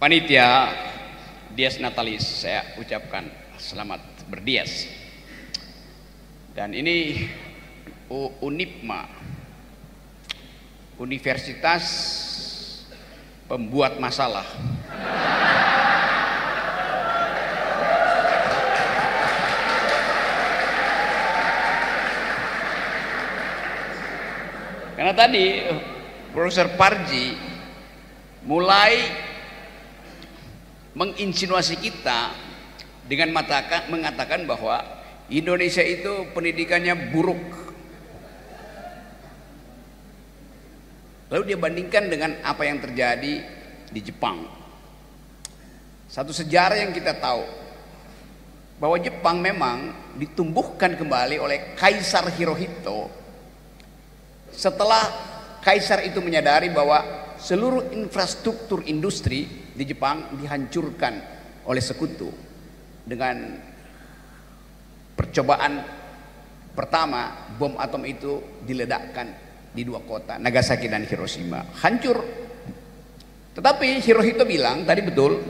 Panitia Dies Natalis, saya ucapkan selamat berdies. Dan ini UNIPMA, Universitas Pembuat Masalah. Karena tadi Profesor Parji mulai menginsinuasi kita dengan mengatakan bahwa Indonesia itu pendidikannya buruk. Lalu dia bandingkan dengan apa yang terjadi di Jepang. Satu sejarah yang kita tahu bahwa Jepang memang ditumbuhkan kembali oleh Kaisar Hirohito setelah Kaisar itu menyadari bahwa seluruh infrastruktur industri di Jepang dihancurkan oleh sekutu dengan percobaan pertama. Bom atom itu diledakkan di dua kota, Nagasaki dan Hiroshima, hancur. Tetapi Hirohito bilang tadi betul,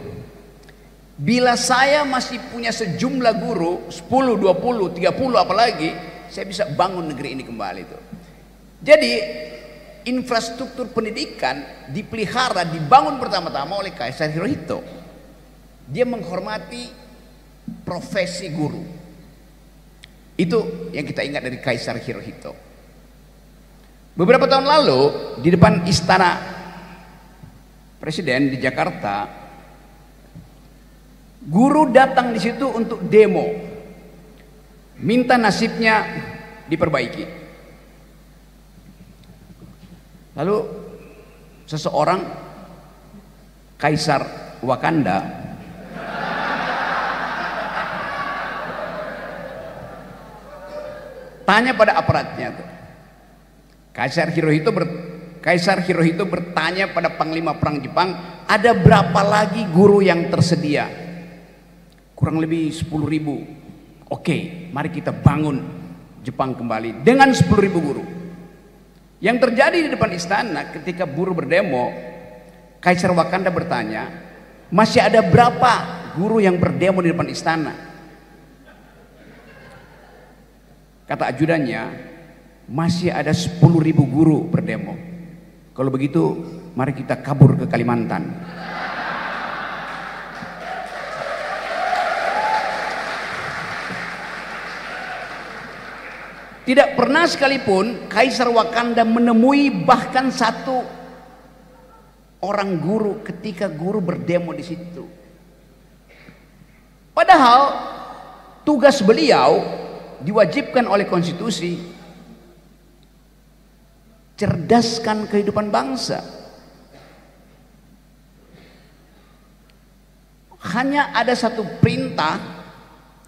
bila saya masih punya sejumlah guru 10, 20, 30 apalagi, saya bisa bangun negeri ini kembali itu. Jadi infrastruktur pendidikan dipelihara, dibangun pertama-tama oleh Kaisar Hirohito. Dia menghormati profesi guru. Itu yang kita ingat dari Kaisar Hirohito. Beberapa tahun lalu di depan istana Presiden di Jakarta, guru datang di situ untuk demo, minta nasibnya diperbaiki. Lalu seseorang, Kaisar Wakanda, tanya pada aparatnya tuh. Kaisar Hirohito bertanya pada Panglima Perang Jepang, ada berapa lagi guru yang tersedia? Kurang lebih 10.000. Oke, mari kita bangun Jepang kembali dengan 10.000 guru. Yang terjadi di depan istana ketika buruh berdemo, Kaisar Wakanda bertanya, masih ada berapa guru yang berdemo di depan istana? Kata ajudannya, masih ada 10.000 guru berdemo. Kalau begitu, mari kita kabur ke Kalimantan. Tidak pernah sekalipun Kaisar Wakanda menemui bahkan satu orang guru ketika guru berdemo di situ. Padahal tugas beliau diwajibkan oleh konstitusi, cerdaskan kehidupan bangsa. Hanya ada satu perintah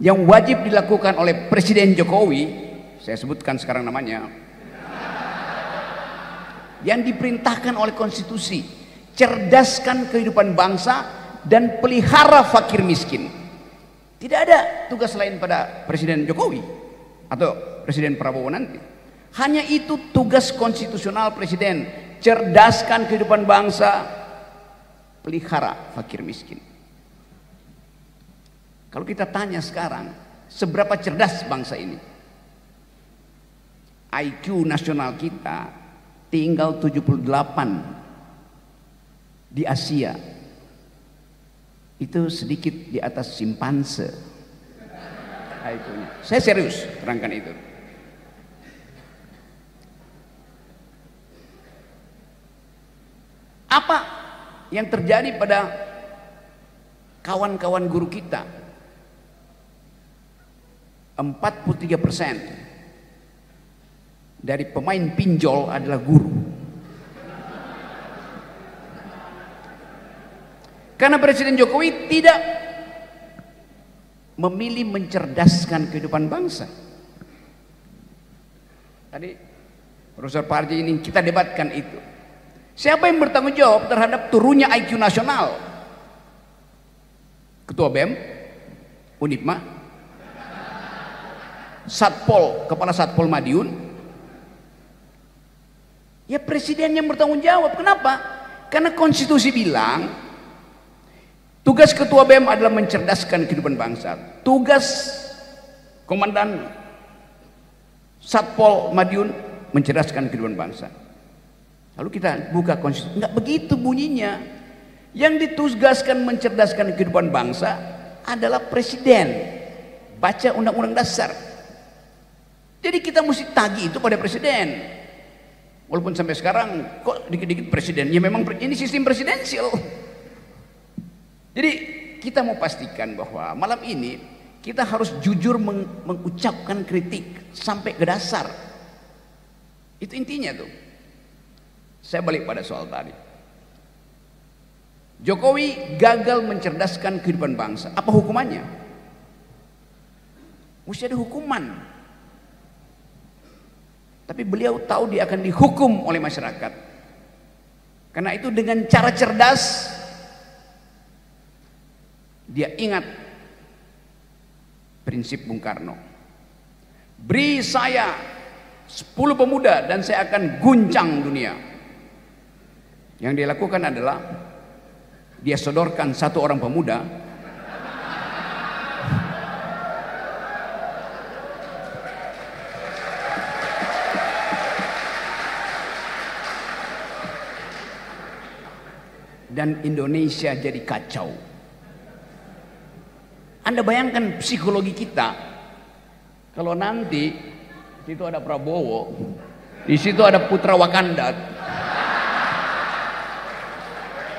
yang wajib dilakukan oleh Presiden Jokowi, saya sebutkan sekarang namanya, yang diperintahkan oleh konstitusi, cerdaskan kehidupan bangsa dan pelihara fakir miskin. Tidak ada tugas lain pada Presiden Jokowi atau Presiden Prabowo nanti. Hanya itu tugas konstitusional Presiden, cerdaskan kehidupan bangsa, pelihara fakir miskin. Kalau kita tanya sekarang, seberapa cerdas bangsa ini? IQ nasional kita tinggal 78 di Asia. Itu sedikit di atas simpanse IQ-nya. Saya serius terangkan itu. Apa yang terjadi pada kawan-kawan guru kita? 43% dari pemain pinjol adalah guru. Karena Presiden Jokowi tidak memilih mencerdaskan kehidupan bangsa. Tadi Profesor Parji ini kita debatkan itu. Siapa yang bertanggung jawab terhadap turunnya IQ nasional? Ketua BEM, UNIPMA, Satpol, Kepala Satpol Madiun. Ya presiden yang bertanggung jawab. Kenapa? Karena konstitusi bilang Tugas Ketua BEM adalah mencerdaskan kehidupan bangsa. Tugas Komandan Satpol Madiun mencerdaskan kehidupan bangsa. Lalu kita buka konstitusi, nggak begitu bunyinya. Yang ditugaskan mencerdaskan kehidupan bangsa adalah presiden. Baca undang-undang dasar. Jadi kita mesti tagih itu pada presiden. Walaupun sampai sekarang kok dikit-dikit presiden, ya memang ini sistem presidensial. Jadi kita mau pastikan bahwa malam ini kita harus jujur mengucapkan kritik sampai ke dasar. Itu intinya tuh. Saya balik pada soal tadi. Jokowi gagal mencerdaskan kehidupan bangsa. Apa hukumannya? Mesti ada hukuman. Tapi beliau tahu dia akan dihukum oleh masyarakat. Karena itu dengan cara cerdas, dia ingat prinsip Bung Karno. Beri saya 10 pemuda dan saya akan guncang dunia. Yang dia lakukan adalah dia sodorkan 1 orang pemuda dan Indonesia jadi kacau. Anda bayangkan psikologi kita kalau nanti di situ ada Prabowo, di situ ada putra Wakanda.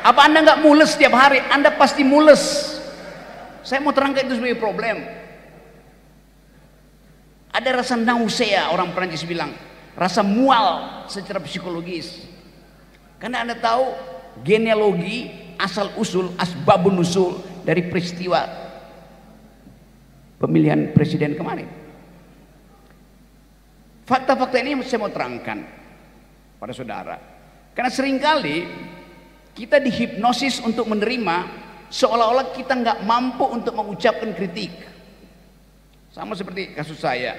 Apa Anda nggak mules setiap hari? Anda pasti mules. Saya mau terangkan itu sebagai problem. Ada rasa nausea, orang Perancis bilang, rasa mual secara psikologis. Karena Anda tahu genealogi, asal usul, asbabun nusul dari peristiwa pemilihan presiden kemarin. Fakta-fakta ini saya mau terangkan pada saudara. Karena seringkali kita dihipnosis untuk menerima seolah-olah kita nggak mampu untuk mengucapkan kritik. Sama seperti kasus saya.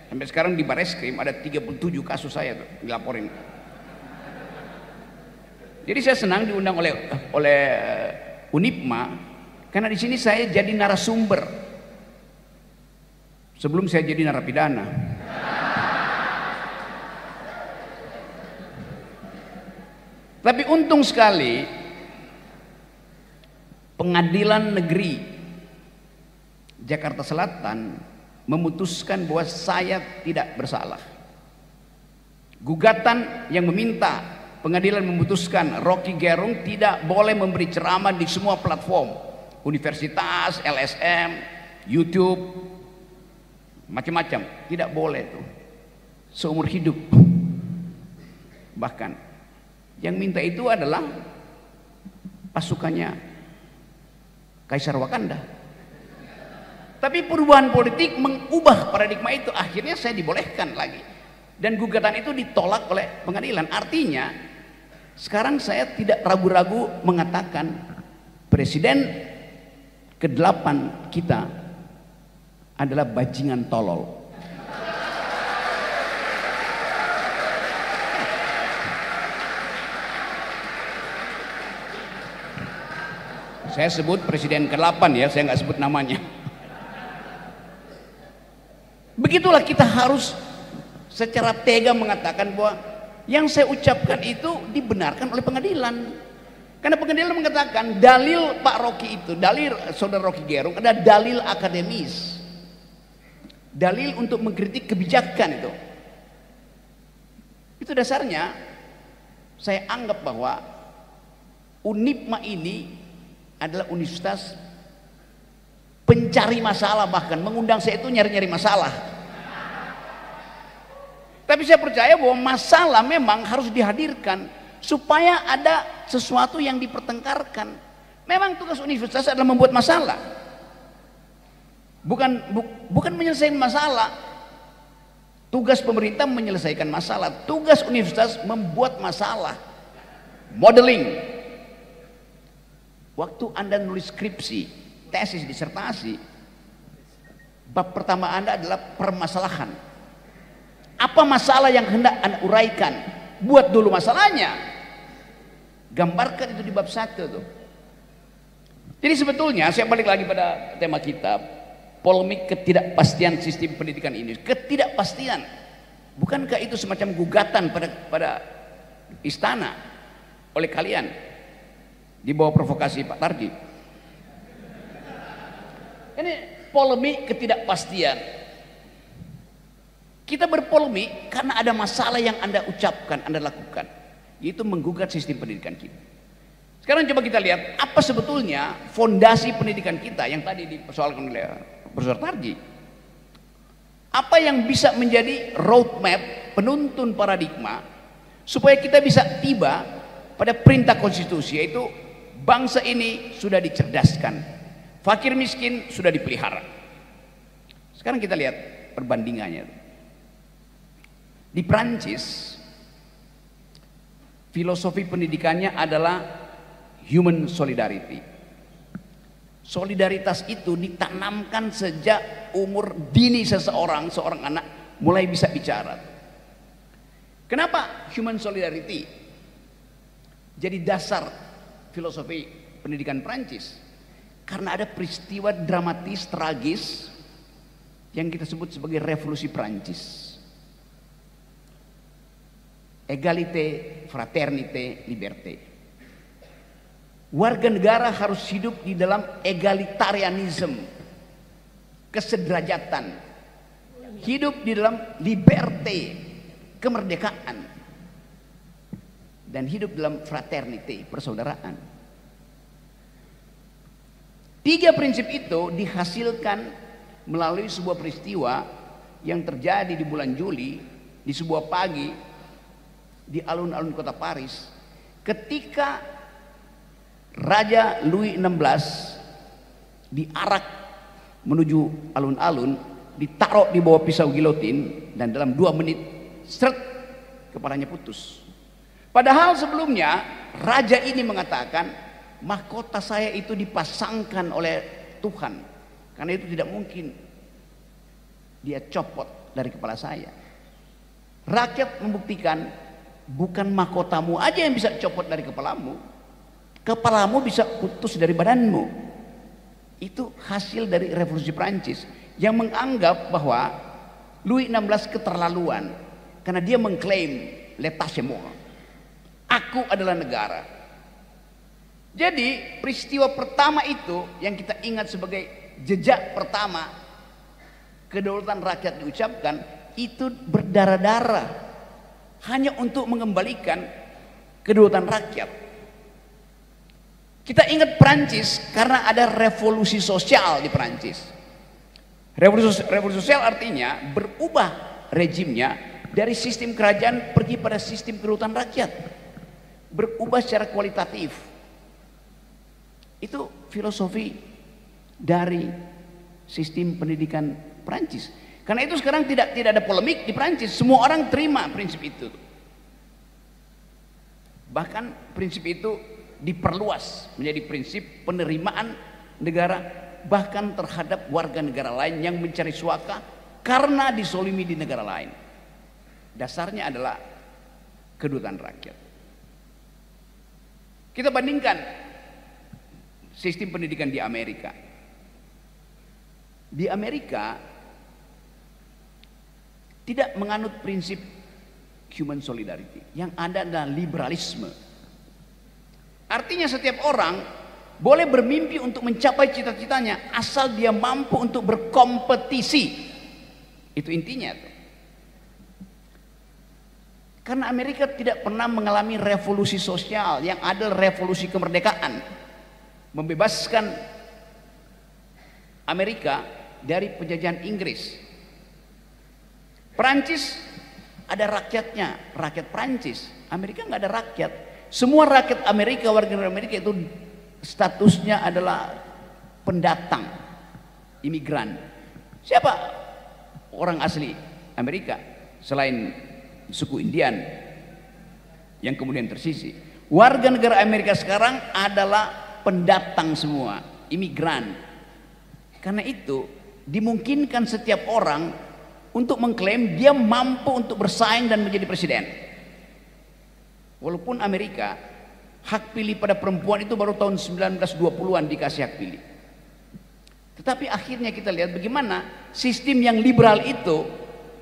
Sampai sekarang di Bareskrim ada 37 kasus saya tuh dilaporin. Jadi saya senang diundang oleh Unipma karena di sini saya jadi narasumber sebelum saya jadi narapidana. Tapi untung sekali Pengadilan Negeri Jakarta Selatan memutuskan bahwa saya tidak bersalah. Gugatan yang meminta pengadilan memutuskan Rocky Gerung tidak boleh memberi ceramah di semua platform, universitas, LSM, YouTube, macam-macam, tidak boleh tuh seumur hidup. Bahkan yang minta itu adalah pasukannya Kaisar Wakanda. Tapi perubahan politik mengubah paradigma itu, akhirnya saya dibolehkan lagi. Dan gugatan itu ditolak oleh pengadilan. Artinya sekarang saya tidak ragu-ragu mengatakan presiden ke-8 kita adalah bajingan tolol. Saya sebut presiden ke-8 ya, saya nggak sebut namanya. Begitulah kita harus secara tega mengatakan bahwa yang saya ucapkan itu dibenarkan oleh pengadilan. Karena pengadilan mengatakan dalil Pak Rocky itu, dalil saudara Rocky Gerung ada dalil akademis. Dalil untuk mengkritik kebijakan itu. Itu dasarnya saya anggap bahwa Unipma ini adalah universitas pencari masalah, bahkan mengundang saya itu nyari-nyari masalah. Tapi saya percaya bahwa masalah memang harus dihadirkan supaya ada sesuatu yang dipertengkarkan. Memang tugas universitas adalah membuat masalah, bukan menyelesaikan masalah. Tugas pemerintah menyelesaikan masalah, tugas universitas membuat masalah, modeling. Waktu Anda nulis skripsi, tesis, disertasi, bab pertama Anda adalah permasalahan. Apa masalah yang hendak Anda uraikan? Buat dulu masalahnya. Gambarkan itu di bab 1 tuh. Jadi sebetulnya saya balik lagi pada tema kita, polemik ketidakpastian sistem pendidikan ini. Ketidakpastian, bukankah itu semacam gugatan pada istana oleh kalian di bawah provokasi Pak Tarji? Ini polemik ketidakpastian. Kita berpolemik karena ada masalah yang Anda ucapkan, Anda lakukan, yaitu menggugat sistem pendidikan kita. Sekarang coba kita lihat apa sebetulnya fondasi pendidikan kita yang tadi dipersoalkan oleh Profesor Tarji. Apa yang bisa menjadi roadmap, penuntun paradigma supaya kita bisa tiba pada perintah konstitusi, yaitu bangsa ini sudah dicerdaskan, fakir miskin sudah dipelihara. Sekarang kita lihat perbandingannya. Di Prancis, filosofi pendidikannya adalah human solidarity. Solidaritas itu ditanamkan sejak umur dini seorang anak mulai bisa bicara. Kenapa human solidarity jadi dasar filosofi pendidikan Prancis? Karena ada peristiwa dramatis, tragis yang kita sebut sebagai revolusi Prancis. Egalité, fraternité, liberté. Warga negara harus hidup di dalam egalitarianisme, kesederajatan. Hidup di dalam liberté, kemerdekaan. Dan hidup dalam fraternité, persaudaraan. 3 prinsip itu dihasilkan melalui sebuah peristiwa yang terjadi di bulan Juli, di sebuah pagi di alun-alun kota Paris, ketika Raja Louis XVI diarak menuju alun-alun, ditaruh di bawah pisau gilotin, dan dalam 2 menit seret kepalanya putus. Padahal sebelumnya raja ini mengatakan, mahkota saya itu dipasangkan oleh Tuhan, karena itu tidak mungkin dia copot dari kepala saya. Rakyat membuktikan bukan mahkotamu aja yang bisa copot dari kepalamu, kepalamu bisa putus dari badanmu. Itu hasil dari revolusi Prancis yang menganggap bahwa Louis XVI keterlaluan karena dia mengklaim l'état c'est moi, aku adalah negara. Jadi peristiwa pertama itu yang kita ingat sebagai jejak pertama kedaulatan rakyat diucapkan, itu berdarah-darah hanya untuk mengembalikan kedaulatan rakyat. Kita ingat Prancis karena ada revolusi sosial di Prancis. Revolusi sosial artinya berubah rejimnya dari sistem kerajaan pergi pada sistem kedaulatan rakyat, berubah secara kualitatif. Itu filosofi dari sistem pendidikan Prancis. Karena itu sekarang tidak ada polemik di Prancis, semua orang terima prinsip itu. Bahkan prinsip itu diperluas menjadi prinsip penerimaan negara bahkan terhadap warga negara lain yang mencari suaka karena disolimi di negara lain. Dasarnya adalah kedaulatan rakyat. Kita bandingkan sistem pendidikan di Amerika. Di Amerika tidak menganut prinsip human solidarity, yang ada adalah liberalisme. Artinya setiap orang boleh bermimpi untuk mencapai cita-citanya asal dia mampu untuk berkompetisi. Itu intinya tuh. Karena Amerika tidak pernah mengalami revolusi sosial, yang ada revolusi kemerdekaan, membebaskan Amerika dari penjajahan Inggris. Prancis ada rakyatnya, rakyat Prancis. Amerika nggak ada rakyat. Semua rakyat Amerika, warga negara Amerika itu statusnya adalah pendatang, imigran. Siapa orang asli Amerika selain suku Indian yang kemudian tersisih? Warga negara Amerika sekarang adalah pendatang semua, imigran. Karena itu dimungkinkan setiap orang untuk mengklaim dia mampu untuk bersaing dan menjadi presiden. Walaupun Amerika hak pilih pada perempuan itu baru tahun 1920-an dikasih hak pilih. Tetapi akhirnya kita lihat bagaimana sistem yang liberal itu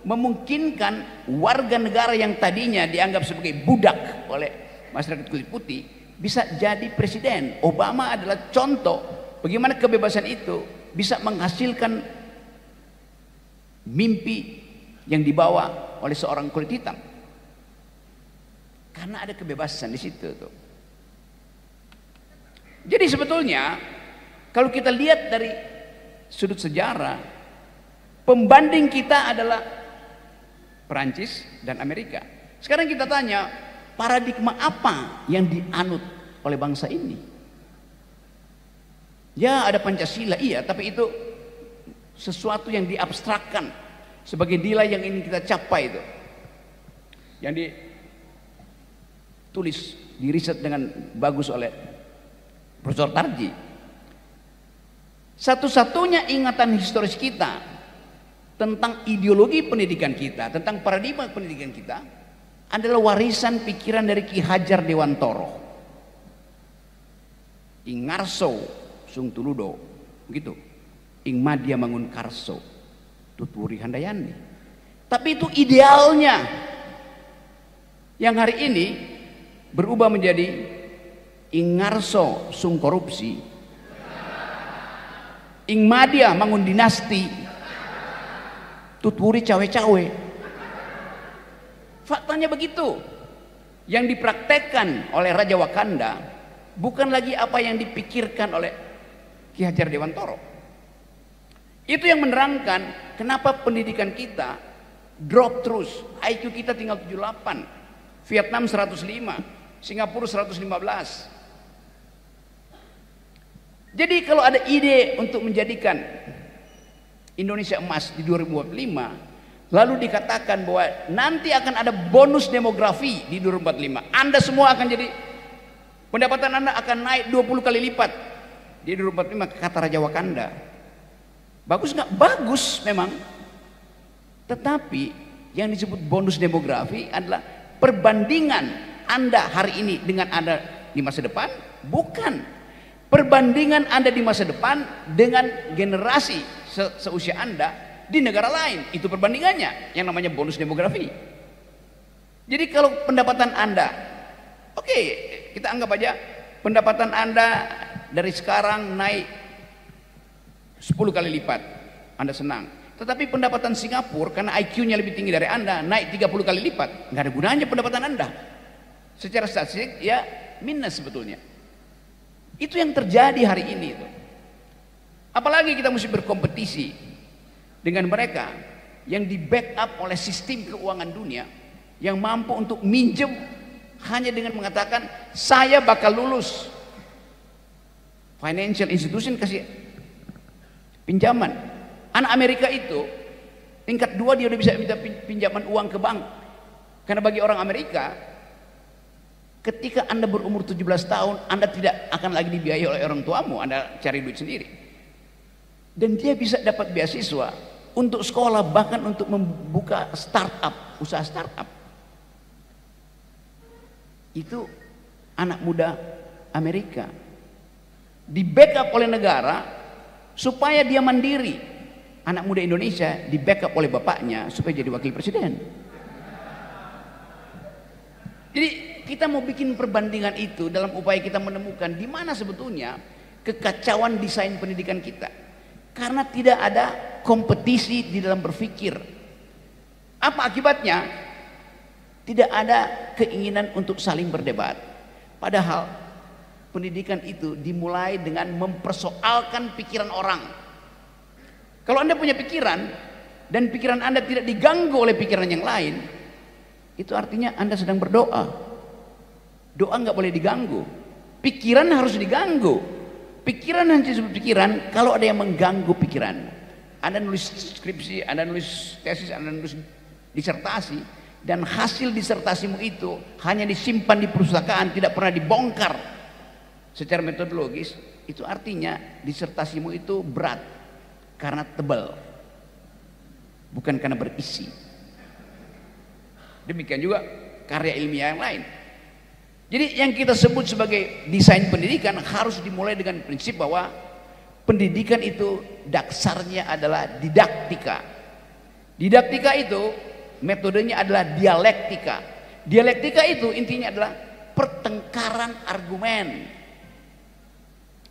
memungkinkan warga negara yang tadinya dianggap sebagai budak oleh masyarakat kulit putih bisa jadi presiden. Obama adalah contoh bagaimana kebebasan itu bisa menghasilkan mimpi yang dibawa oleh seorang kulit hitam. Karena ada kebebasan di situ tuh. Jadi sebetulnya kalau kita lihat dari sudut sejarah, pembanding kita adalah Perancis dan Amerika. Sekarang kita tanya, paradigma apa yang dianut oleh bangsa ini? Ya, ada Pancasila, iya, tapi itu sesuatu yang diabstrakkan sebagai nilai yang ingin kita capai itu. Yang ditulis, diriset dengan bagus oleh Profesor Tarji. Satu-satunya ingatan historis kita tentang ideologi pendidikan kita, tentang paradigma pendidikan kita adalah warisan pikiran dari Ki Hajar Dewantoro. Ing ngarso sung tuludo, begitu. Ing madya mangun karso, tuturi handayani. Tapi itu idealnya yang hari ini berubah menjadi ing ngarso sung korupsi, ing madya mangun dinasti, tuturi cawe-cawe. Faktanya begitu. Yang dipraktekkan oleh Raja Wakanda bukan lagi apa yang dipikirkan oleh Ki Hajar Dewantoro. Itu yang menerangkan kenapa pendidikan kita drop terus. IQ kita tinggal 78, Vietnam 105, Singapura 115. Jadi kalau ada ide untuk menjadikan Indonesia emas di 2045, lalu dikatakan bahwa nanti akan ada bonus demografi di 2045, Anda semua akan jadi, pendapatan Anda akan naik 20 kali lipat di 2045, kata Raja Wakanda. Bagus nggak? Bagus memang. Tetapi yang disebut bonus demografi adalah perbandingan Anda hari ini dengan Anda di masa depan, bukan perbandingan Anda di masa depan dengan generasi seusia Anda di negara lain. Itu perbandingannya yang namanya bonus demografi. Jadi kalau pendapatan Anda, oke, kita anggap aja pendapatan Anda dari sekarang naik 10 kali lipat, Anda senang. Tetapi pendapatan Singapura karena IQ-nya lebih tinggi dari Anda naik 30 kali lipat, nggak ada gunanya pendapatan Anda. Secara statistik ya minus sebetulnya. Itu yang terjadi hari ini itu. Apalagi kita mesti berkompetisi dengan mereka yang di backup oleh sistem keuangan dunia yang mampu untuk minjem hanya dengan mengatakan saya bakal lulus. Financial institution kasih pinjaman. Anak Amerika itu tingkat 2 dia udah bisa minta pinjaman uang ke bank. Karena bagi orang Amerika, ketika Anda berumur 17 tahun, Anda tidak akan lagi dibiayai oleh orang tuamu, Anda cari duit sendiri. Dan dia bisa dapat beasiswa untuk sekolah, bahkan untuk membuka startup, usaha startup. Itu anak muda Amerika di backup oleh negara supaya dia mandiri. Anak muda Indonesia di backup oleh bapaknya supaya jadi wakil presiden. Jadi kita mau bikin perbandingan itu dalam upaya kita menemukan di mana sebetulnya kekacauan desain pendidikan kita. Karena tidak ada kompetisi di dalam berpikir. Apa akibatnya? Tidak ada keinginan untuk saling berdebat. Padahal pendidikan itu dimulai dengan mempersoalkan pikiran orang. Kalau Anda punya pikiran dan pikiran Anda tidak diganggu oleh pikiran yang lain, itu artinya Anda sedang berdoa. Doa nggak boleh diganggu. Pikiran harus diganggu. Pikiran hanya disebut pikiran kalau ada yang mengganggu pikiran. Anda nulis skripsi, Anda nulis tesis, Anda nulis disertasi, dan hasil disertasimu itu hanya disimpan di perpustakaan, tidak pernah dibongkar secara metodologis. Itu artinya disertasimu itu berat karena tebal, bukan karena berisi. Demikian juga karya ilmiah yang lain. Jadi yang kita sebut sebagai desain pendidikan harus dimulai dengan prinsip bahwa pendidikan itu dasarnya adalah didaktika. Didaktika itu metodenya adalah dialektika. Dialektika itu intinya adalah pertengkaran argumen.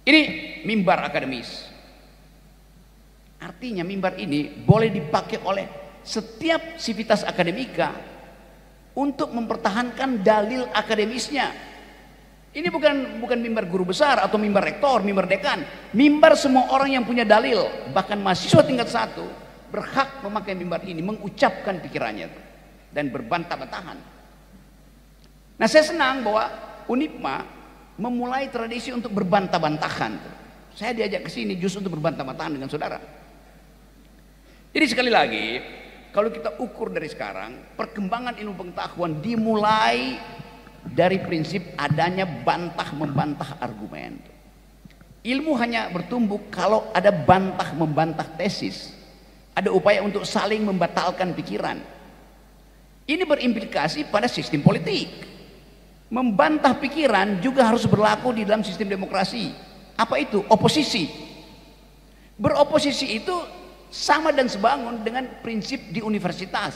Ini mimbar akademis. Artinya mimbar ini boleh dipakai oleh setiap sivitas akademika untuk mempertahankan dalil akademisnya. Ini bukan mimbar guru besar atau mimbar rektor, mimbar dekan. Mimbar semua orang yang punya dalil, bahkan mahasiswa tingkat 1 berhak memakai mimbar ini, mengucapkan pikirannya dan berbantah-bantahan. Nah, saya senang bahwa Unipma memulai tradisi untuk berbantah-bantahan. Saya diajak ke sini justru untuk berbantah-bantahan dengan saudara. Jadi sekali lagi, kalau kita ukur dari sekarang, perkembangan ilmu pengetahuan dimulai dari prinsip adanya bantah-membantah argumen. Ilmu hanya bertumbuh kalau ada bantah-membantah tesis. Ada upaya untuk saling membatalkan pikiran. Ini berimplikasi pada sistem politik. Membantah pikiran juga harus berlaku di dalam sistem demokrasi. Apa itu? Oposisi. Beroposisi itu sama dan sebangun dengan prinsip di universitas,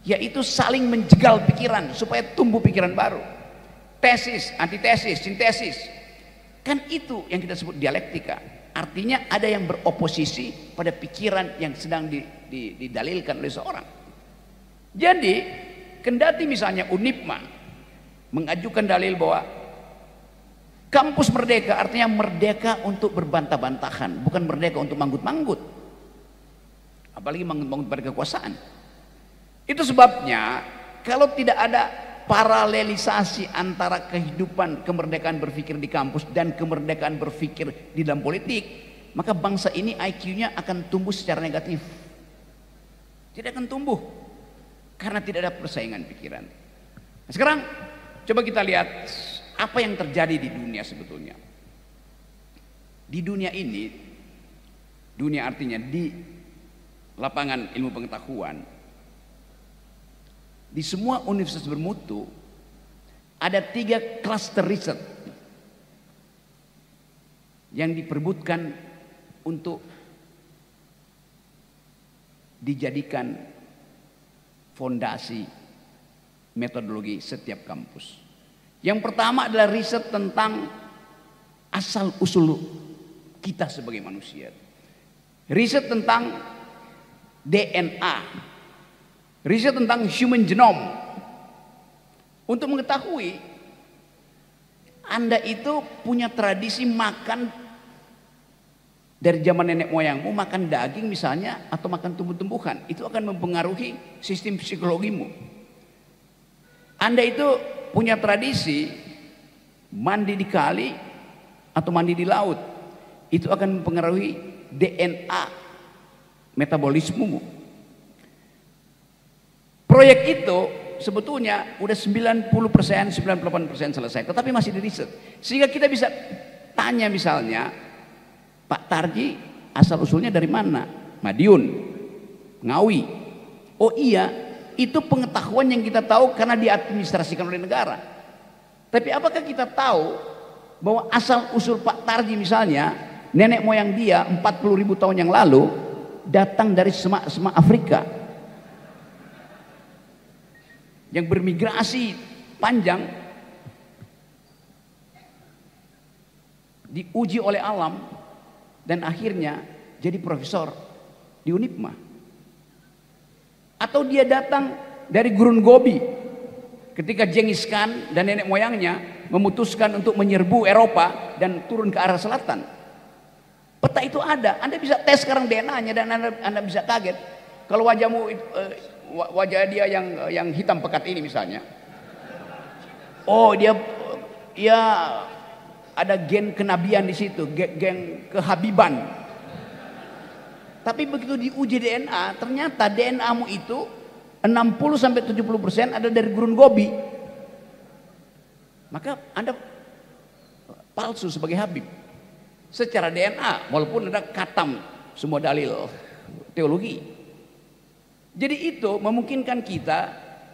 yaitu saling menjegal pikiran supaya tumbuh pikiran baru. Tesis, antitesis, sintesis, kan itu yang kita sebut dialektika. Artinya ada yang beroposisi pada pikiran yang sedang didalilkan oleh seorang. Jadi kendati misalnya Unipma mengajukan dalil bahwa kampus merdeka artinya merdeka untuk berbantah-bantahan, bukan merdeka untuk manggut-manggut, apalagi manggut-manggut pada kekuasaan. Itu sebabnya kalau tidak ada paralelisasi antara kehidupan kemerdekaan berpikir di kampus dan kemerdekaan berpikir di dalam politik, maka bangsa ini IQ-nya akan tumbuh secara negatif. Tidak akan tumbuh karena tidak ada persaingan pikiran. Nah, sekarang coba kita lihat apa yang terjadi di dunia sebetulnya. Di dunia ini, dunia artinya di lapangan ilmu pengetahuan, di semua universitas bermutu ada 3 cluster riset yang diperebutkan untuk dijadikan fondasi metodologi setiap kampus. Yang pertama adalah riset tentang asal usul kita sebagai manusia. Riset tentang DNA. Riset tentang human genome. Untuk mengetahui Anda itu punya tradisi makan dari zaman nenek moyangmu, makan daging misalnya atau makan tumbuh-tumbuhan, itu akan mempengaruhi sistem psikologimu. Anda itu punya tradisi mandi di kali atau mandi di laut, itu akan mempengaruhi DNA metabolismemu. Proyek itu sebetulnya udah 90%, 98% selesai, tetapi masih di riset. Sehingga kita bisa tanya misalnya, Pak Tarji asal usulnya dari mana? Madiun, Ngawi. Oh iya, itu pengetahuan yang kita tahu karena diadministrasikan oleh negara. Tapi apakah kita tahu bahwa asal usul Pak Tarji misalnya, nenek moyang dia 40.000 tahun yang lalu datang dari semak-semak Afrika yang bermigrasi panjang, diuji oleh alam dan akhirnya jadi profesor di Unipma. Atau dia datang dari gurun Gobi ketika Genghis Khan dan nenek moyangnya memutuskan untuk menyerbu Eropa dan turun ke arah selatan. Peta itu ada, Anda bisa tes sekarang DNA-nya dan Anda bisa kaget kalau wajahmu wajah dia yang hitam pekat ini misalnya, oh dia ada gen kenabian di situ, gen kehabiban. Tapi begitu diuji DNA, ternyata DNA-mu itu 60-70% ada dari gurun Gobi. Maka Anda palsu sebagai Habib secara DNA, walaupun ada katam semua dalil teologi. Jadi itu memungkinkan kita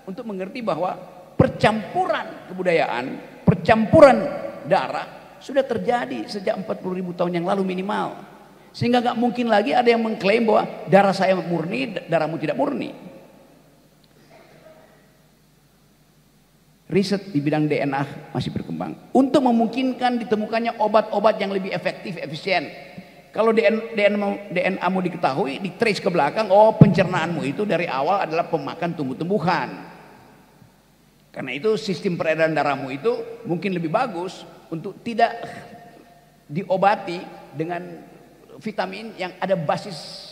untuk mengerti bahwa percampuran kebudayaan, percampuran darah sudah terjadi sejak 40.000 tahun yang lalu minimal. Sehingga nggak mungkin lagi ada yang mengklaim bahwa darah saya murni, darahmu tidak murni. Riset di bidang DNA masih berkembang untuk memungkinkan ditemukannya obat-obat yang lebih efektif, efisien. Kalau DNA-mu diketahui, ditrace ke belakang, oh pencernaanmu itu dari awal adalah pemakan tumbuh-tumbuhan. Karena itu sistem peredaran darahmu itu mungkin lebih bagus untuk tidak diobati dengan vitamin yang ada basis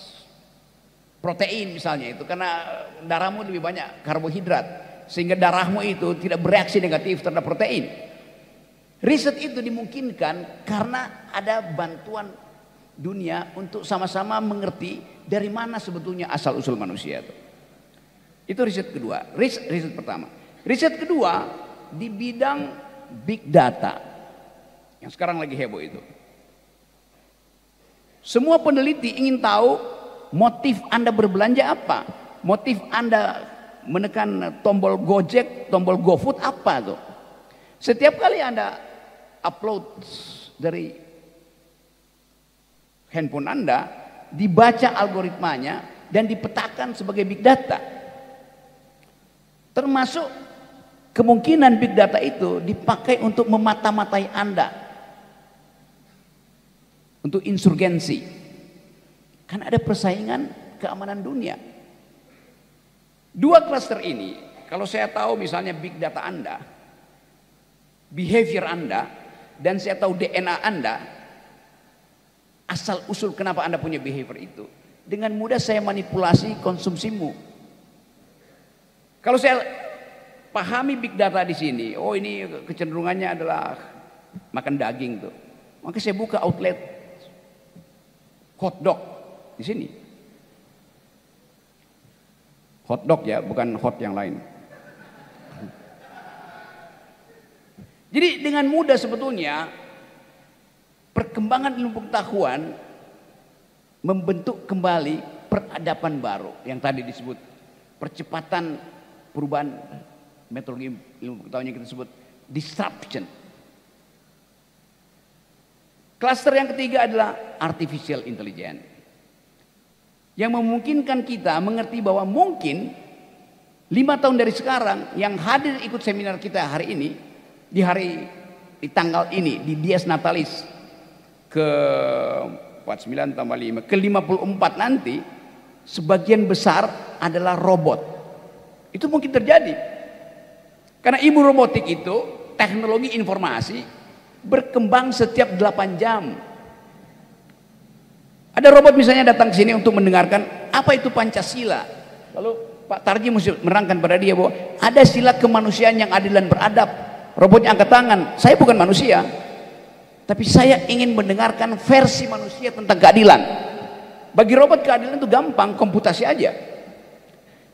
protein misalnya itu, karena darahmu lebih banyak karbohidrat. Sehingga darahmu itu tidak bereaksi negatif terhadap protein. Riset itu dimungkinkan karena ada bantuan dunia untuk sama-sama mengerti dari mana sebetulnya asal usul manusia itu. Itu riset kedua, riset pertama. Riset kedua di bidang big data yang sekarang lagi heboh itu. Semua peneliti ingin tahu motif Anda berbelanja apa, motif Anda menekan tombol Gojek, tombol GoFood apa tuh? Setiap kali Anda upload dari handphone Anda, dibaca algoritmanya dan dipetakan sebagai big data. Termasuk kemungkinan big data itu dipakai untuk memata-matai Anda, untuk insurgensi. Kan ada persaingan keamanan dunia. Dua klaster ini, kalau saya tahu misalnya big data Anda, behavior Anda, dan saya tahu DNA Anda, asal usul kenapa Anda punya behavior itu, dengan mudah saya manipulasi konsumsimu. Kalau saya pahami big data di sini, oh ini kecenderungannya adalah makan daging tuh, maka saya buka outlet hotdog di sini. Hotdog ya, bukan hot yang lain. Jadi dengan mudah sebetulnya perkembangan ilmu pengetahuan membentuk kembali peradaban baru yang tadi disebut percepatan perubahan metodologi ilmu pengetahuan yang kita sebut disruption. Klaster yang ketiga adalah artificial intelligence, yang memungkinkan kita mengerti bahwa mungkin 5 tahun dari sekarang yang hadir ikut seminar kita hari ini, di tanggal ini, di Dies Natalis ke 49 tambah 5 ke 54 nanti, sebagian besar adalah robot. Itu mungkin terjadi karena ilmu robotik itu teknologi informasi berkembang setiap 8 jam. Ada robot misalnya datang ke sini untuk mendengarkan apa itu Pancasila. Lalu Pak Tarji mesti menerangkan pada dia bahwa ada sila kemanusiaan yang adil dan beradab. Robotnya angkat tangan, saya bukan manusia, tapi saya ingin mendengarkan versi manusia tentang keadilan. Bagi robot keadilan itu gampang, komputasi aja.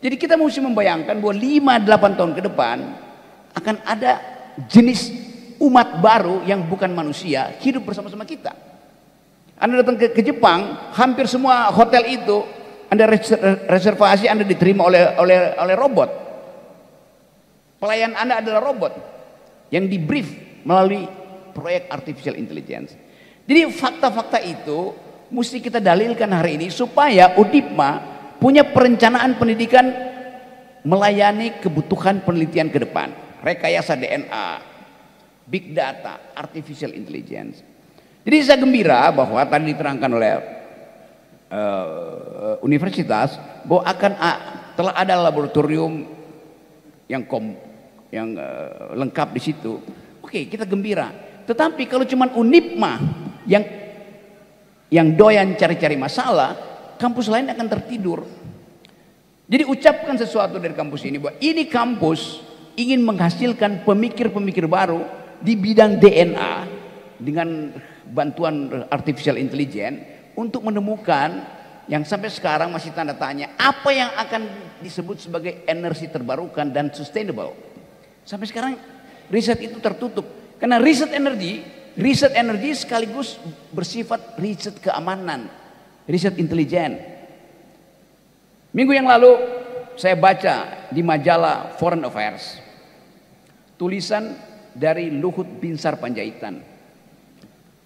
Jadi kita mesti membayangkan bahwa 5-8 tahun ke depan akan ada jenis umat baru yang bukan manusia hidup bersama-sama kita. Anda datang ke Jepang, hampir semua hotel itu Anda reservasi, Anda diterima oleh robot. Pelayan Anda adalah robot yang di brief melalui proyek artificial intelligence. Jadi fakta-fakta itu mesti kita dalilkan hari ini supaya Udipma punya perencanaan pendidikan melayani kebutuhan penelitian ke depan. Rekayasa DNA, big data, artificial intelligence. Jadi saya gembira bahwa tadi diterangkan oleh universitas bahwa telah ada laboratorium yang lengkap di situ. Oke, kita gembira. Tetapi kalau cuma Unipma yang doyan cari-cari masalah, kampus lain akan tertidur. Jadi ucapkan sesuatu dari kampus ini bahwa ini kampus ingin menghasilkan pemikir-pemikir baru di bidang DNA dengan bantuan artificial intelligence untuk menemukan yang sampai sekarang masih tanda tanya apa yang akan disebut sebagai energi terbarukan dan sustainable. Sampai sekarang riset itu tertutup karena riset energi sekaligus bersifat riset keamanan, riset intelijen. Minggu yang lalu saya baca di majalah Foreign Affairs tulisan dari Luhut Binsar Panjaitan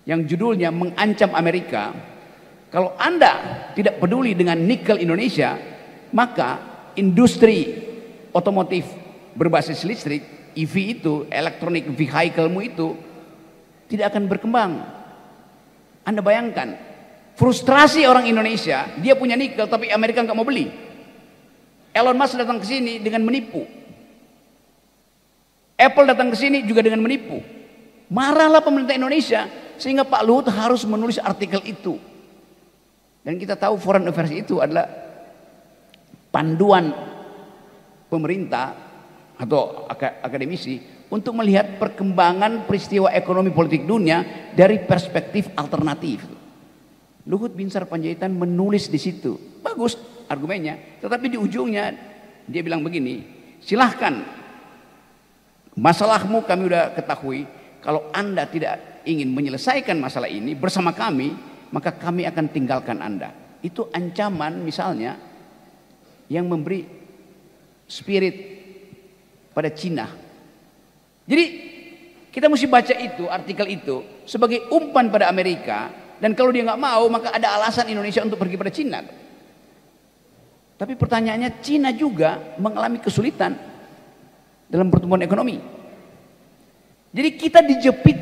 yang judulnya mengancam Amerika, kalau Anda tidak peduli dengan nikel Indonesia, maka industri otomotif berbasis listrik, EV itu, electronic vehicle-mu itu tidak akan berkembang. Anda bayangkan, frustrasi orang Indonesia, dia punya nikel tapi Amerika nggak mau beli. Elon Musk datang ke sini dengan menipu. Apple datang ke sini juga dengan menipu. Marahlah pemerintah Indonesia sehingga Pak Luhut harus menulis artikel itu. Dan kita tahu Foreign Affairs itu adalah panduan pemerintah atau akademisi untuk melihat perkembangan peristiwa ekonomi politik dunia dari perspektif alternatif. Luhut Binsar Panjaitan menulis di situ. Bagus argumennya, tetapi di ujungnya dia bilang begini, silahkan, masalahmu kami udah ketahui, kalau Anda tidak ingin menyelesaikan masalah ini bersama kami, maka kami akan tinggalkan Anda. Itu ancaman misalnya yang memberi spirit pada Cina. Jadi kita mesti baca itu, artikel itu sebagai umpan pada Amerika, dan kalau dia nggak mau maka ada alasan Indonesia untuk pergi pada Cina. Tapi pertanyaannya, Cina juga mengalami kesulitan dalam pertumbuhan ekonomi. Jadi kita dijepit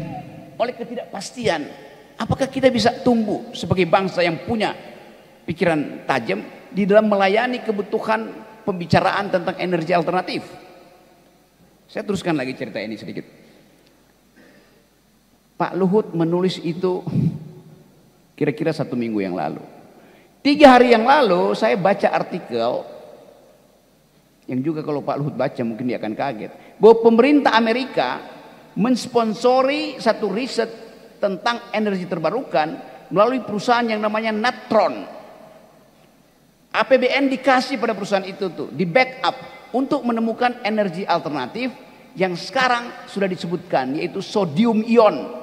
oleh ketidakpastian. Apakah kita bisa tumbuh sebagai bangsa yang punya pikiran tajam di dalam melayani kebutuhan pembicaraan tentang energi alternatif? Saya teruskan lagi cerita ini sedikit. Pak Luhut menulis itu kira-kira 1 minggu yang lalu. 3 hari yang lalu saya baca artikel yang juga kalau Pak Luhut baca mungkin dia akan kaget, bahwa pemerintah Amerika mensponsori satu riset tentang energi terbarukan melalui perusahaan yang namanya Natron. APBN dikasih pada perusahaan itu tuh, di backup untuk menemukan energi alternatif yang sekarang sudah disebutkan, yaitu sodium ion.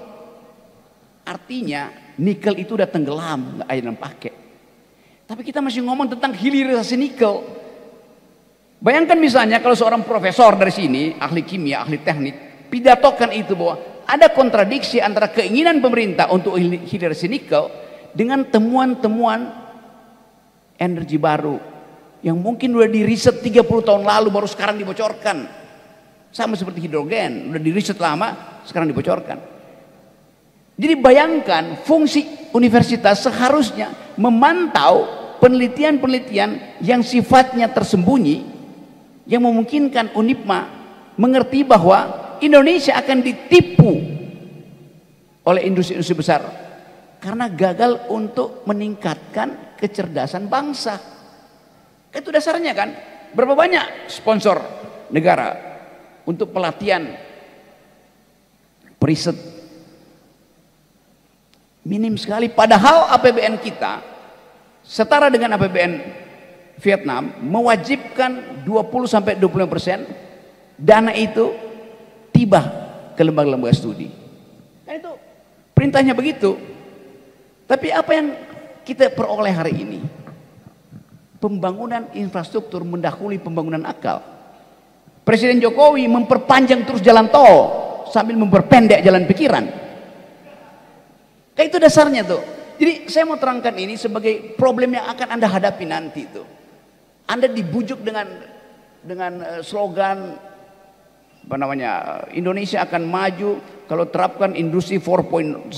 Artinya nikel itu udah tenggelam, nggak ada yang pakai. Tapi kita masih ngomong tentang hilirisasi nikel. Bayangkan misalnya kalau seorang profesor dari sini, ahli kimia, ahli teknik, pidatokan itu bahwa ada kontradiksi antara keinginan pemerintah untuk hilirisasi nikel dengan temuan-temuan energi baru yang mungkin udah diriset 30 tahun lalu baru sekarang dibocorkan. Sama seperti hidrogen, udah diriset lama sekarang dibocorkan. Jadi bayangkan fungsi universitas seharusnya memantau penelitian-penelitian yang sifatnya tersembunyi, yang memungkinkan UNIPMA mengerti bahwa Indonesia akan ditipu oleh industri-industri besar karena gagal untuk meningkatkan kecerdasan bangsa. Itu dasarnya kan. Berapa banyak sponsor negara untuk pelatihan periset? Minim sekali. Padahal APBN kita setara dengan APBN Vietnam mewajibkan 20-25% dana itu tiba ke lembaga-lembaga studi. Kan itu perintahnya begitu. Tapi apa yang kita peroleh hari ini? Pembangunan infrastruktur mendahului pembangunan akal. Presiden Jokowi memperpanjang terus jalan tol sambil memperpendek jalan pikiran. Kayak itu dasarnya tuh. Jadi saya mau terangkan ini sebagai problem yang akan Anda hadapi nanti tuh. Anda dibujuk dengan slogan apa namanya, Indonesia akan maju kalau terapkan industri 4.0,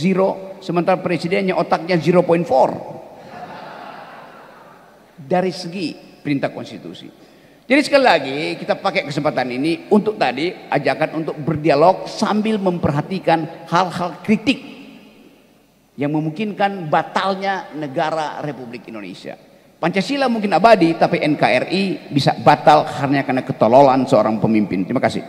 sementara presidennya otaknya 0.4 dari segi perintah konstitusi. Jadi sekali lagi kita pakai kesempatan ini untuk tadi ajakan untuk berdialog sambil memperhatikan hal-hal kritik yang memungkinkan batalnya negara Republik Indonesia. Pancasila mungkin abadi, tapi NKRI bisa batal karena ketololan seorang pemimpin. Terima kasih.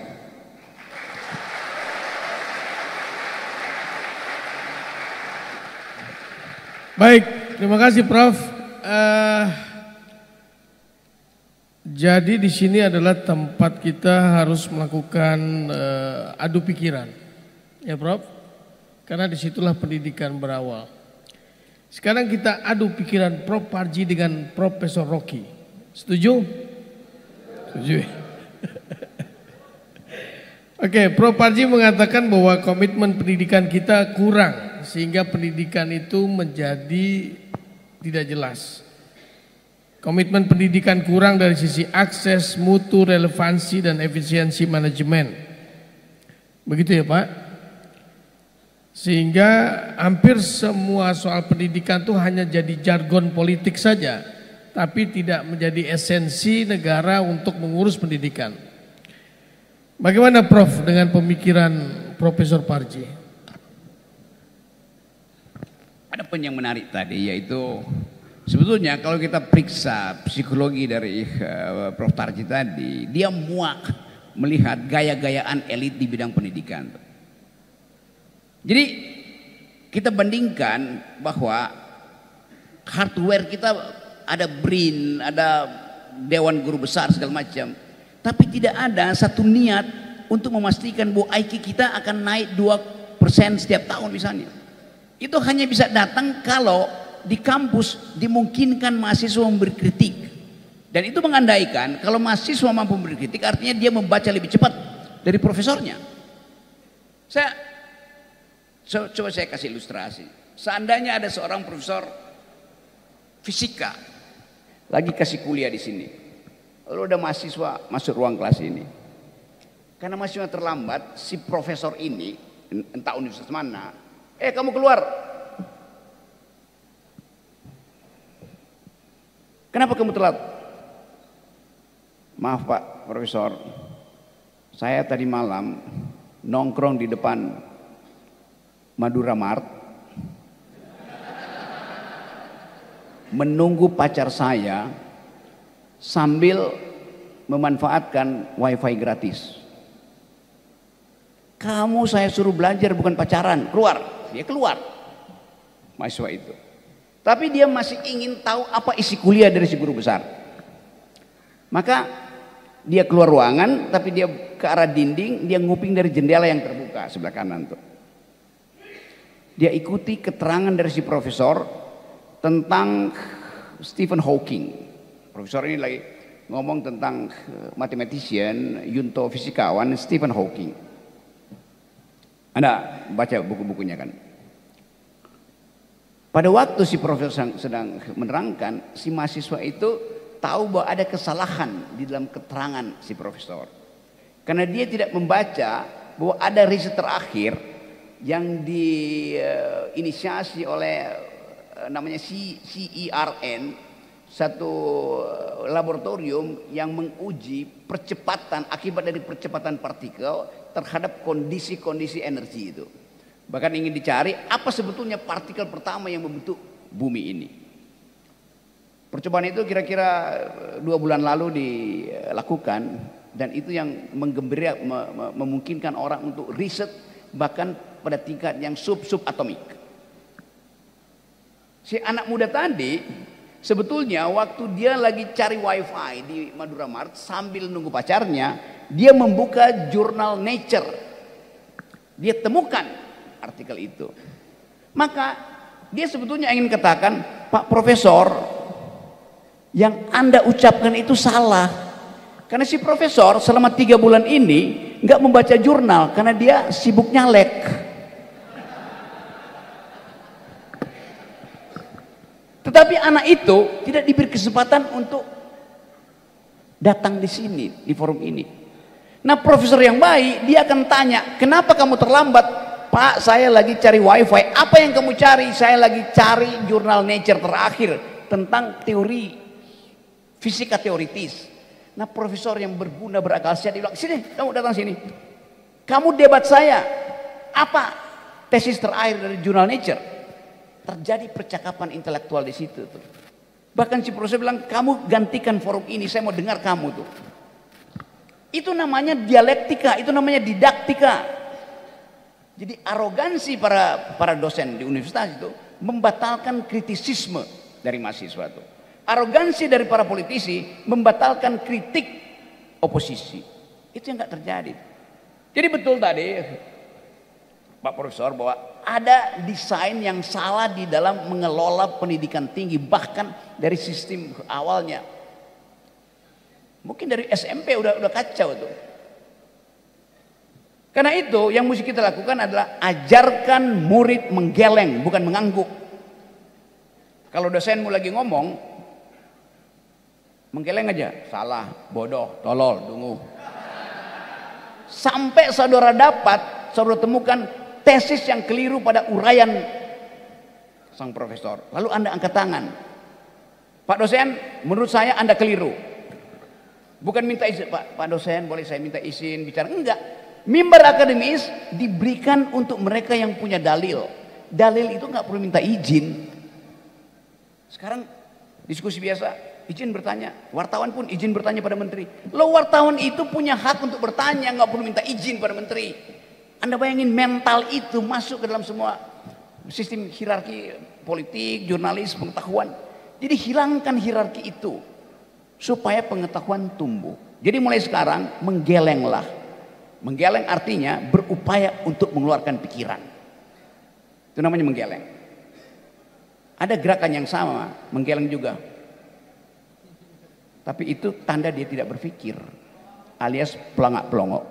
Baik, terima kasih Prof. Jadi di sini adalah tempat kita harus melakukan adu pikiran, ya Prof. Karena disitulah pendidikan berawal. Sekarang kita adu pikiran Prof Parji dengan Profesor Rocky. Setuju? Setuju. Oke, Prof. Parji mengatakan bahwa komitmen pendidikan kita kurang sehingga pendidikan itu menjadi tidak jelas. Komitmen pendidikan kurang dari sisi akses, mutu, relevansi, dan efisiensi manajemen. Begitu ya Pak? Sehingga hampir semua soal pendidikan itu hanya jadi jargon politik saja, tapi tidak menjadi esensi negara untuk mengurus pendidikan. Bagaimana Prof dengan pemikiran Profesor Parji? Ada poin yang menarik tadi, yaitu sebetulnya kalau kita periksa psikologi dari Prof Parji tadi, dia muak melihat gaya-gayaan elit di bidang pendidikan. Jadi kita bandingkan bahwa hardware kita ada BRIN, ada Dewan Guru Besar segala macam, tapi tidak ada satu niat untuk memastikan bahwa IQ kita akan naik 2% setiap tahun misalnya. Itu hanya bisa datang kalau di kampus dimungkinkan mahasiswa memberi kritik. Dan itu mengandaikan kalau mahasiswa mampu memberi kritik, artinya dia membaca lebih cepat dari profesornya. Coba saya kasih ilustrasi. Seandainya ada seorang profesor fisika lagi kasih kuliah di sini, lalu ada mahasiswa masuk ruang kelas ini. Karena mahasiswa terlambat, si profesor ini, entah universitas mana, kamu keluar. Kenapa kamu telat? Maaf Pak Profesor, saya tadi malam nongkrong di depan Madura Mart, menunggu pacar saya sambil memanfaatkan wifi gratis. Kamu saya suruh belajar bukan pacaran, keluar. Dia keluar, mahasiswa itu. Tapi dia masih ingin tahu apa isi kuliah dari si guru besar. Maka dia keluar ruangan, tapi dia ke arah dinding, dia nguping dari jendela yang terbuka sebelah kanan tuh. Dia ikuti keterangan dari si profesor tentang Stephen Hawking. Profesor ini lagi ngomong tentang mathematician, Yunto fisikawan Stephen Hawking. Anda baca buku-bukunya kan. Pada waktu si profesor sedang menerangkan, si mahasiswa itu tahu bahwa ada kesalahan di dalam keterangan si profesor. Karena dia tidak membaca bahwa ada riset terakhir yang diinisiasi oleh namanya CERN, satu laboratorium yang menguji percepatan akibat dari percepatan partikel terhadap kondisi-kondisi energi itu. Bahkan ingin dicari apa sebetulnya partikel pertama yang membentuk bumi ini. Percobaan itu kira-kira 2 bulan lalu dilakukan, dan itu yang memungkinkan orang untuk riset bahkan pada tingkat yang subatomik. Si anak muda tadi sebetulnya waktu dia lagi cari wifi di Madura Mart sambil nunggu pacarnya, dia membuka jurnal Nature. Dia temukan artikel itu. Maka dia sebetulnya ingin katakan, Pak Profesor, yang Anda ucapkan itu salah. Karena si profesor selama 3 bulan ini nggak membaca jurnal karena dia sibuk nyalek. Tetapi anak itu tidak diberi kesempatan untuk datang di sini, di forum ini. Nah, profesor yang baik, dia akan tanya, kenapa kamu terlambat? Pak, saya lagi cari wifi. Apa yang kamu cari? Saya lagi cari jurnal Nature terakhir tentang teori fisika teoritis. Nah, profesor yang berguna berakal sehat, dia bilang, sini, kamu datang sini. Kamu debat saya. Apa tesis terakhir dari jurnal Nature? Terjadi percakapan intelektual di situ tuh. Bahkan si profesor bilang, kamu gantikan forum ini, saya mau dengar kamu tuh. Itu namanya dialektika, itu namanya didaktika. Jadi arogansi para dosen di universitas itu membatalkan kritisisme dari mahasiswa itu. Arogansi dari para politisi membatalkan kritik oposisi. Itu yang nggak terjadi. Jadi betul tadi Pak Profesor bahwa ada desain yang salah di dalam mengelola pendidikan tinggi, bahkan dari sistem awalnya. Mungkin dari SMP udah kacau tuh. Karena itu yang mesti kita lakukan adalah ajarkan murid menggeleng, bukan mengangguk. Kalau dosenmu lagi ngomong, menggeleng aja, salah, bodoh, tolol, dungu. Sampai saudara dapat, saudara temukan tesis yang keliru pada uraian sang profesor. Lalu Anda angkat tangan. Pak dosen, menurut saya Anda keliru. Bukan minta izin, Pak dosen boleh saya minta izin bicara? Enggak. Mimbar akademis diberikan untuk mereka yang punya dalil. Dalil itu nggak perlu minta izin. Sekarang diskusi biasa, izin bertanya. Wartawan pun izin bertanya pada menteri. Lo wartawan itu punya hak untuk bertanya, nggak perlu minta izin pada menteri. Anda bayangin mental itu masuk ke dalam semua sistem hierarki politik, jurnalis, pengetahuan. Jadi hilangkan hierarki itu supaya pengetahuan tumbuh. Jadi mulai sekarang menggelenglah. Menggeleng artinya berupaya untuk mengeluarkan pikiran. Itu namanya menggeleng. Ada gerakan yang sama, menggeleng juga. Tapi itu tanda dia tidak berpikir, alias pelangak pelongok.